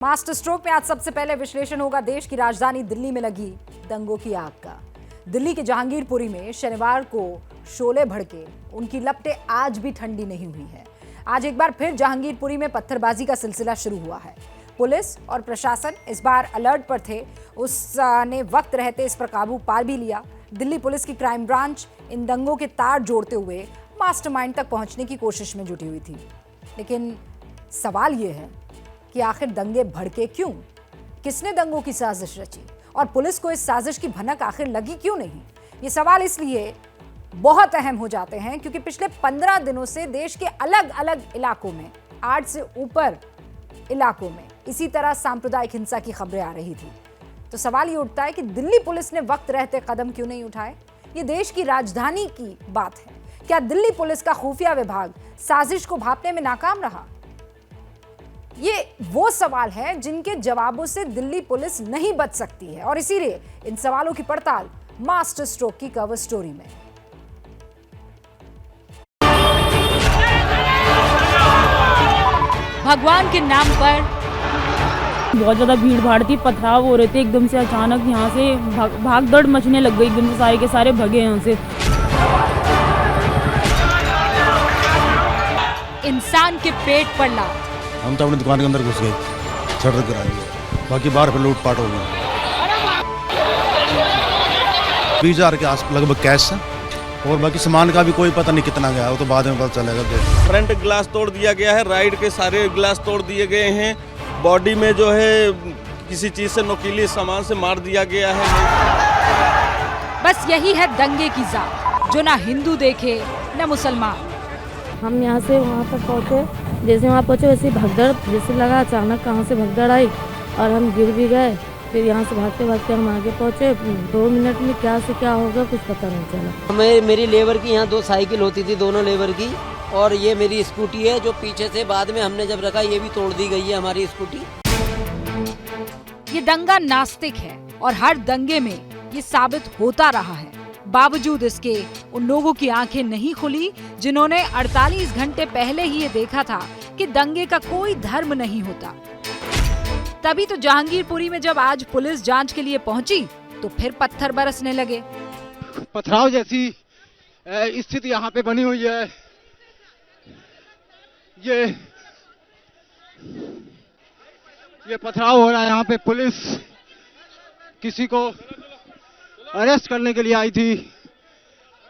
Master stroke में आज सबसे पहले विश्लेषण होगा देश की राजधानी दिल्ली में लगी दंगों की आग का। दिल्ली के जहांगीरपुरी में शनिवार को शोले भड़के, उनकी लपटें आज भी ठंडी नहीं हुई है। आज एक बार फिर जहांगीरपुरी में पत्थरबाजी का सिलसिला शुरू हुआ है। पुलिस और प्रशासन इस बार अलर्ट पर थे, उसने वक्त रहते इस पर काबू पा भी लिया। दिल्ली पुलिस की क्राइम ब्रांच इन दंगों के तार जोड़ते हुए मास्टरमाइंड तक पहुंचने की कोशिश में जुटी हुई थी। लेकिन सवाल यह है कि आखिर दंगे भड़के क्यों? किसने दंगों की साजिश रची और पुलिस को इस साजिश की भनक आखिर लगी क्यों नहीं? ये सवाल इसलिए बहुत अहम हो जाते हैं क्योंकि पिछले 15 दिनों से देश के अलग अलग इलाकों में 8 से ऊपर इलाकों में इसी तरह सांप्रदायिक हिंसा की खबरें आ रही थी। तो सवाल ये उठता है कि दिल्ली पुलिस ने वक्त रहते कदम क्यों नहीं उठाए? ये देश की राजधानी की बात है। क्या दिल्ली पुलिस का खुफिया विभाग साजिश को भांपने में नाकाम रहा? ये वो सवाल है जिनके जवाबों से दिल्ली पुलिस नहीं बच सकती है और इसीलिए इन सवालों की पड़ताल मास्टर स्ट्रोक की कवर स्टोरी में। भगवान के नाम पर बहुत ज्यादा भीड़ भाड़ थी, पथराव हो रहे थे। एकदम से अचानक यहाँ से भाग दौड़ मचने लग गई। एकदम से सारे के सारे भगे यहाँ से। इंसान के पेट पर लात। हम तो अपनी दुकान के अंदर घुस गए, शटर गिरा दिया, बाकी बाहर पे लूटपाट हो गई। 20,000 के आस लगभग कैश है और बाकी सामान का भी कोई पता नहीं कितना गया, वो तो बाद में पता चलेगा। फ्रंट ग्लास तोड़ दिया गया है, राइड के सारे ग्लास तोड़ दिए गए हैं, बॉडी में जो है किसी चीज से नुकीली सामान से मार दिया गया है। बस यही है दंगे की जात जो ना हिंदू देखे न मुसलमान। हम यहाँ से वहाँ पर पहुँचे, जैसे वहाँ पहुँचे वैसे भगदड़ जैसे लगा, अचानक कहाँ से भगदड़ आई और हम गिर भी गए। फिर यहाँ से भागते भागते हम आगे पहुँचे। 2 मिनट में क्या से क्या होगा कुछ पता नहीं चला। मेरी लेबर की यहाँ 2 साइकिल होती थी, दोनों लेबर की, और ये मेरी स्कूटी है जो पीछे से बाद में हमने जब रखा, ये भी तोड़ दी गई है हमारी स्कूटी। ये दंगा नास्तिक है और हर दंगे में ये साबित होता रहा है। बावजूद इसके उन लोगों की आंखें नहीं खुली जिन्होंने 48 घंटे पहले ही ये देखा था कि दंगे का कोई धर्म नहीं होता। तभी तो जहांगीरपुरी में जब आज पुलिस जांच के लिए पहुंची तो फिर पत्थर बरसने लगे। पथराव जैसी स्थिति यहाँ पे बनी हुई है। ये पथराव हो रहा है। यहाँ पे पुलिस किसी को अरेस्ट करने के लिए आई थी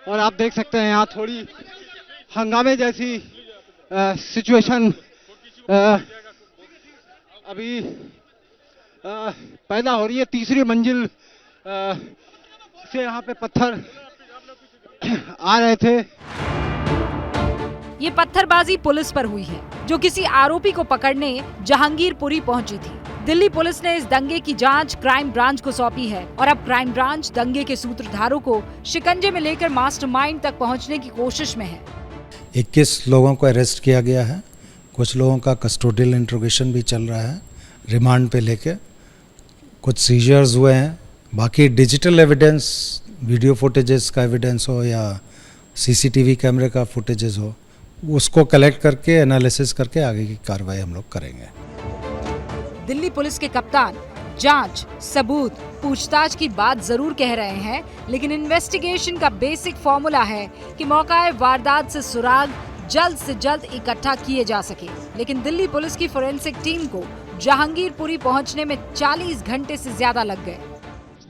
और आप देख सकते हैं यहाँ थोड़ी हंगामे जैसी सिचुएशन अभी पैदा हो रही है। तीसरी मंजिल से यहाँ पे पत्थर आ रहे थे। ये पत्थरबाजी पुलिस पर हुई है जो किसी आरोपी को पकड़ने जहांगीरपुरी पहुंची थी। दिल्ली पुलिस ने इस दंगे की जांच क्राइम ब्रांच को सौंपी है और अब क्राइम ब्रांच दंगे के सूत्रधारों को शिकंजे में लेकर मास्टरमाइंड तक पहुंचने की कोशिश में है। 21 लोगों को अरेस्ट किया गया है। कुछ लोगों का कस्टोडियल इंट्रोगेशन भी चल रहा है रिमांड पे लेके। कुछ सीजर्स हुए हैं। बाकी डिजिटल एविडेंस, वीडियो फुटेजेस का एविडेंस हो या CCTV कैमरे का फुटेजेस हो, उसको कलेक्ट करके एनालिसिस करके आगे की कार्रवाई हम लोग करेंगे। दिल्ली पुलिस के कप्तान जांच, सबूत, पूछताछ की बात जरूर कह रहे हैं, लेकिन इन्वेस्टिगेशन का बेसिक फॉर्मूला है कि मौका वारदात से सुराग जल्द से जल्द इकट्ठा किए जा सके। लेकिन दिल्ली पुलिस की फोरेंसिक टीम को जहांगीरपुरी पहुंचने में 40 घंटे से ज्यादा लग गए।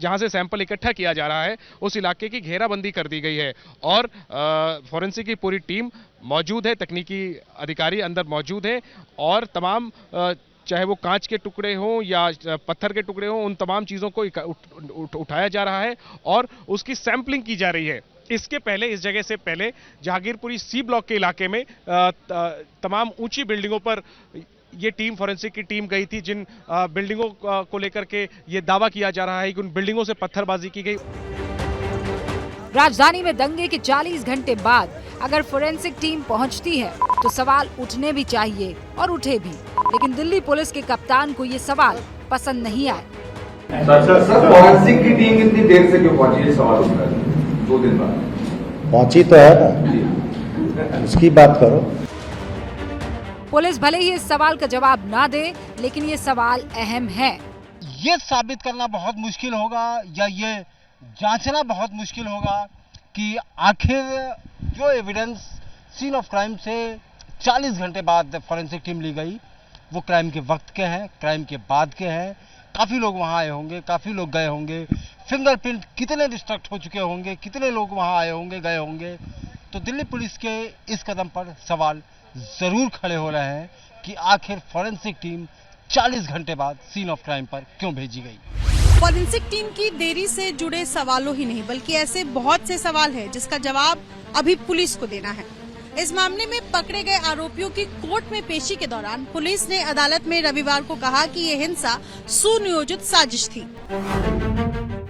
जहां से सैंपल इकट्ठा किया जा रहा है उस इलाके की घेराबंदी कर दी गई है और फोरेंसिक की पूरी टीम मौजूद है, तकनीकी अधिकारी अंदर मौजूद है और तमाम चाहे वो कांच के टुकड़े हों या पत्थर के टुकड़े हों, उन तमाम चीज़ों को उठाया जा रहा है और उसकी सैंपलिंग की जा रही है। इसके पहले, इस जगह से पहले जहांगीरपुरी C ब्लॉक के इलाके में तमाम ऊंची बिल्डिंगों पर ये टीम, फोरेंसिक की टीम गई थी, जिन बिल्डिंगों को लेकर के ये दावा किया जा रहा है कि उन बिल्डिंगों से पत्थरबाजी की गई। राजधानी में दंगे के 40 घंटे बाद अगर फोरेंसिक टीम पहुंचती है तो सवाल उठने भी चाहिए और उठे भी, लेकिन दिल्ली पुलिस के कप्तान को ये सवाल पसंद नहीं आए। सर फोरेंसिक की टीम इतनी देर से क्यों पहुंची? ये सवाल उठ रहा है। 2 दिन बाद पहुंची तो है ना, उसकी बात करो। पुलिस भले ही इस सवाल का जवाब ना दे, लेकिन ये सवाल अहम है। ये साबित करना बहुत मुश्किल होगा या ये जांचना बहुत मुश्किल होगा कि आखिर जो एविडेंस सीन ऑफ क्राइम से 40 घंटे बाद फॉरेंसिक टीम ली गई, वो क्राइम के वक्त के हैं, क्राइम के बाद के हैं। काफ़ी लोग वहाँ आए होंगे, काफ़ी लोग गए होंगे, फिंगरप्रिंट कितने डिस्ट्रक्ट हो चुके होंगे, कितने लोग वहाँ आए होंगे, गए होंगे। तो दिल्ली पुलिस के इस कदम पर सवाल ज़रूर खड़े हो रहे हैं कि आखिर फॉरेंसिक टीम 40 घंटे बाद सीन ऑफ क्राइम पर क्यों भेजी गई। फॉरेंसिक टीम की देरी से जुड़े सवालों ही नहीं बल्कि ऐसे बहुत से सवाल हैं जिसका जवाब अभी पुलिस को देना है। इस मामले में पकड़े गए आरोपियों की कोर्ट में पेशी के दौरान पुलिस ने अदालत में रविवार को कहा कि ये हिंसा सुनियोजित साजिश थी।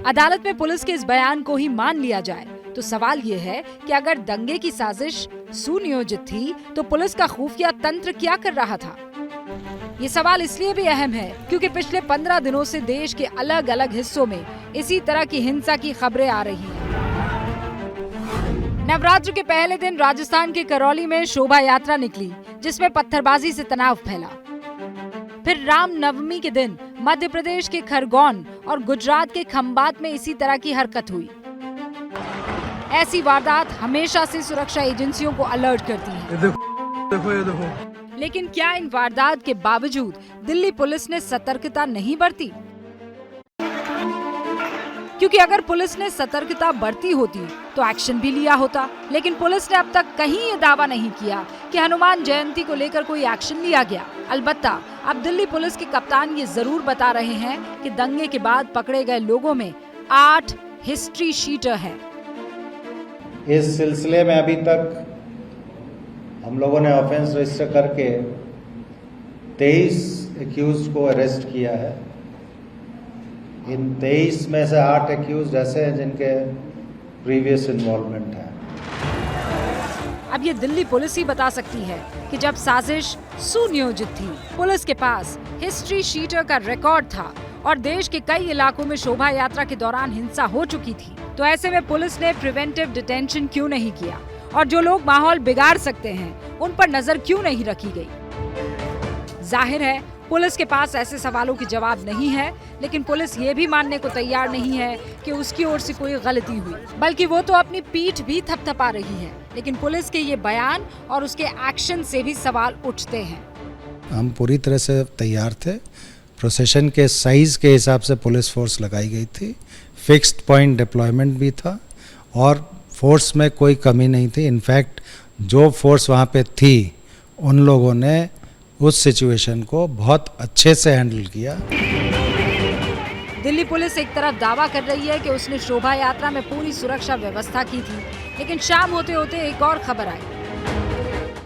अदालत में पुलिस के इस बयान को ही मान लिया जाए तो सवाल ये है कि अगर दंगे की साजिश सुनियोजित थी तो पुलिस का खुफिया तंत्र क्या कर रहा था। ये सवाल इसलिए भी अहम है क्योंकि पिछले 15 दिनों से देश के अलग अलग हिस्सों में इसी तरह की हिंसा की खबरें आ रही हैं। नवरात्र के पहले दिन राजस्थान के करौली में शोभा यात्रा निकली जिसमें पत्थरबाजी से तनाव फैला। फिर राम नवमी के दिन मध्य प्रदेश के खरगोन और गुजरात के खंबात में इसी तरह की हरकत हुई। ऐसी वारदात हमेशा से सुरक्षा एजेंसियों को अलर्ट करती है। देखो। लेकिन क्या इन वारदात के बावजूद दिल्ली पुलिस ने सतर्कता नहीं बरती? क्योंकि अगर पुलिस ने सतर्कता बरती होती तो एक्शन भी लिया होता, लेकिन पुलिस ने अब तक कहीं ये दावा नहीं किया कि हनुमान जयंती को लेकर कोई एक्शन लिया गया। अलबत्ता अब दिल्ली पुलिस के कप्तान ये जरूर बता रहे हैं कि दंगे के बाद पकड़े गए लोगों में 8 हिस्ट्री शीटर हैं। इस सिलसिले में अभी तक हम लोगों ने ऑफेंस रजिस्टर करके 23 एक्यूज्ड को अरेस्ट किया है। इन 23 में से 8 एक्यूज्ड ऐसे हैं जिनके प्रीवियस इन्वॉल्वमेंट है। अब ये दिल्ली पुलिस ही बता सकती है कि जब साजिश सुनियोजित थी, पुलिस के पास हिस्ट्री शीटर का रिकॉर्ड था और देश के कई इलाकों में शोभा यात्रा के दौरान हिंसा हो चुकी थी, तो ऐसे में पुलिस ने प्रिवेंटिव डिटेंशन क्यों नहीं किया और जो लोग माहौल बिगाड़ सकते हैं उन पर नजर क्यों नहीं रखी गई। जाहिर है पुलिस के पास ऐसे सवालों के जवाब नहीं है, लेकिन पुलिस ये भी मानने को तैयार नहीं है कि उसकी ओर से कोई गलती हुई, बल्कि वो तो अपनी पीठ भी थपथपा रही है। लेकिन पुलिस के ये बयान और उसके एक्शन से भी सवाल उठते हैं। हम पूरी तरह से तैयार थे। प्रोसेशन के साइज के हिसाब से पुलिस फोर्स लगाई गई थी, फिक्स्ड पॉइंट डिप्लॉयमेंट भी था और फोर्स में कोई कमी नहीं थी। इनफैक्ट जो फोर्स वहाँ पे थी उन लोगों ने उस सिचुएशन को बहुत अच्छे से हैंडल किया। दिल्ली पुलिस एक तरफ दावा कर रही है कि उसने शोभा यात्रा में पूरी सुरक्षा व्यवस्था की थी, लेकिन शाम होते होते एक और खबर आई।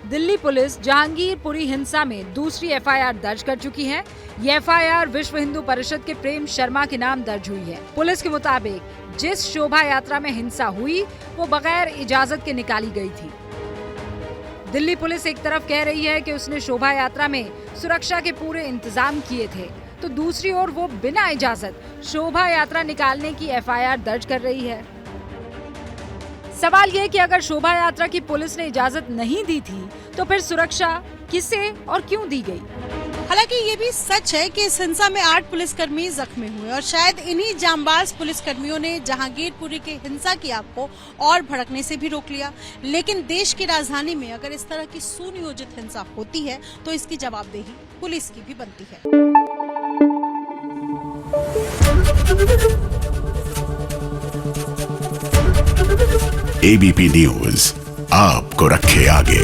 दिल्ली पुलिस जहांगीरपुरी हिंसा में दूसरी एफआईआर दर्ज कर चुकी है। ये एफआईआर विश्व हिंदू परिषद के प्रेम शर्मा के नाम दर्ज हुई है। पुलिस के मुताबिक जिस शोभा यात्रा में हिंसा हुई वो बगैर इजाजत के निकाली गई थी। दिल्ली पुलिस एक तरफ कह रही है कि उसने शोभा यात्रा में सुरक्षा के पूरे इंतजाम किए थे, तो दूसरी ओर वो बिना इजाजत शोभा यात्रा निकालने की एफआईआर दर्ज कर रही है। सवाल ये कि अगर शोभा यात्रा की पुलिस ने इजाजत नहीं दी थी तो फिर सुरक्षा किसे और क्यों दी गई? हालांकि ये भी सच है कि इस हिंसा में 8 पुलिसकर्मी जख्मी हुए और शायद इन्हीं जांबाज पुलिसकर्मियों ने जहांगीरपुरी की हिंसा की आग को और भड़कने से भी रोक लिया। लेकिन देश की राजधानी में अगर इस तरह की सुनियोजित हिंसा होती है तो इसकी जवाबदेही पुलिस की भी बनती है। एबीपी न्यूज आपको रखे आगे।